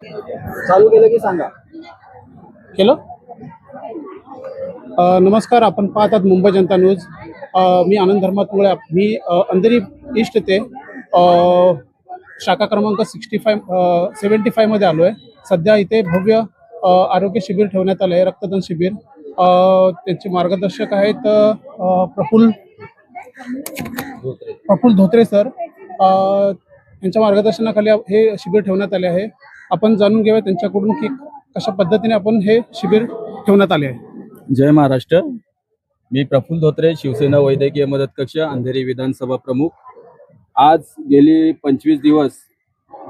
चालू केलं की सांगा. केलं. नमस्कार, आपण पाहतात मुंबई जनता न्यूज. मी आनंद धर्मातमुळे मी अंधेरी ईस्ट ते शाखा क्रमांक 75 मध्ये आलो आहे. सध्या इथे भव्य आरोग्य शिबिर ठेवण्यात आलं आहे, रक्तदान शिबिर. त्यांचे मार्गदर्शक आहेत प्रफुल्ल धोत्रे सर. यांच्या मार्गदर्शनाखाली हे शिबिर ठेवण्यात आले आहे. आपण जाणून घेऊया त्यांच्याकडून की कशा पद्धतीने आपण हे शिबिर ठेवण्यात आले आहे. जय महाराष्ट्र. मी प्रफुल्ल धोत्रे, शिवसेना वैद्यकीय मदत कक्ष, अंधेरी विधानसभा प्रमुख. आज गेली 25 दिवस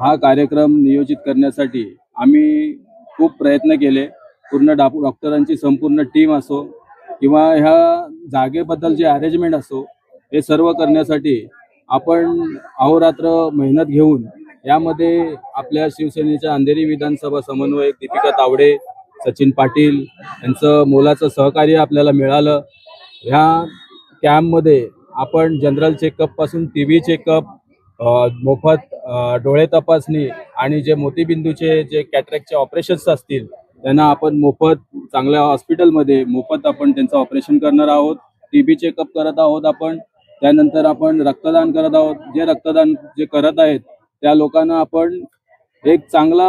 हा कार्यक्रम नियोजित करण्यासाठी आम्ही खूप प्रयत्न केले. पूर्ण डॉक्टरांची संपूर्ण टीम असो किंवा ह्या जागेबद्दल जे अरेंजमेंट असो, हे सर्व करण्यासाठी आपण अहोरात्र मेहनत घेऊन यामध्ये आपल्या शिवसेनेच्या अंधेरी विधानसभा समन्वयक दीपिका तावडे, सचिन पाटील यांचं मोलाचं सहकार्य आपल्याला मिळालं. ह्या कॅम्पमध्ये आपण जनरल चेकअप पासून TB चेकअप, मोफत डोळे तपासणी आणि जे मोतीबिंदूचे जे कॅटरॅक्टचे ऑपरेशन्स असतील त्यांना आपण मोफत चांगल्या हॉस्पिटलमध्ये मोफत आपण त्यांचं ऑपरेशन करणार आहोत. TB चेकअप करत आहोत आपण. त्यानंतर आपण रक्तदान करत आहोत. जे रक्तदान जे करत आहेत त्या लोकांना आपण एक चांगला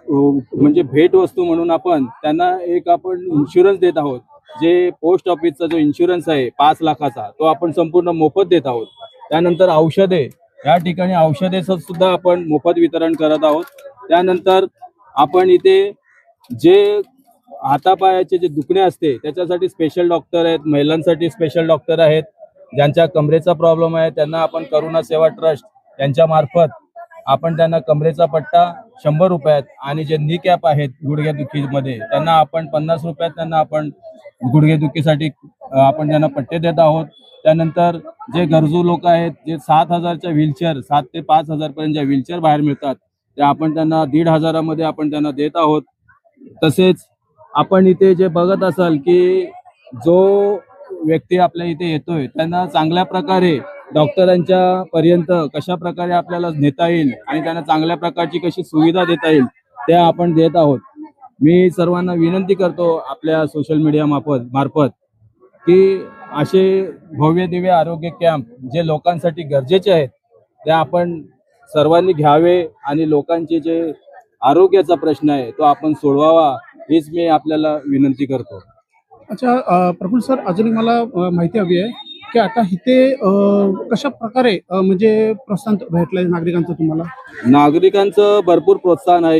म्हणजे भेट वस्तू म्हणून आपण त्यांना आपण इन्शुरन्स देत आहोत. जे पोस्ट ऑफिसचा जो इन्शुरन्स आहे 5 लाखाचा, तो आपण संपूर्ण मोफत देत आहोत. त्यानंतर औषधे, या ठिकाणी औषधेचं सुद्धा आपण मोफत वितरण करत आहोत. त्यानंतर आपण इथे जे हातापायाचे जे दुखणे असते त्याच्यासाठी स्पेशल डॉक्टर आहेत, महिलांसाठी स्पेशल डॉक्टर आहेत. ज्यांच्या कमरेचा प्रॉब्लेम आहे त्यांना आपण करुणा सेवा ट्रस्ट यांच्यामार्फत आपण त्यांना कमरेचा पट्टा 100 रुपयात आणि जे नी कॅप आहेत गुडघेदुखीमध्ये त्यांना आपण 50 रुपयात त्यांना आपण गुडघेदुखीसाठी आपण त्यांना पट्टे देत आहोत. त्यानंतर जे गरजू लोक आहेत, जे 7,000च्या व्हीलचेअर, 7 ते 5,000 पर्यंत ज्या व्हीलचेअर बाहेर मिळतात त्या आपण त्यांना 1,500 मध्ये आपण त्यांना देत आहोत. तसेच आपण इथे जे बघत असाल की जो व्यक्ती आपल्या इथे येतोय त्यांना चांगल्या प्रकारे डॉक्टरांच्या पर्यंत कशा प्रकारे आपल्याला नेता येईल आणि त्यांना चांगल्या प्रकारची कशी सुविधा देता येईल त्या आपण देत आहोत. मी सर्वांना विनंती करतो आपल्या सोशल मीडिया मार्फत की असे भव्य दिव्य आरोग्य कॅम्प जे लोकांसाठी गरजेचे आहेत ते आपण सर्वांनी घ्यावे आणि लोकांचे जे आरोग्याचा प्रश्न आहे तो आपण सोडवावा, हीच मी आपल्याला विनंती करतो. अच्छा, प्रफुल्ल सर, अजून मला माहिती हवी आहे की आता इथे कशा प्रकारे म्हणजे प्रोत्साहन भेटलंय नागरिकांचं तुम्हाला? नागरिकांचं भरपूर प्रोत्साहन आहे.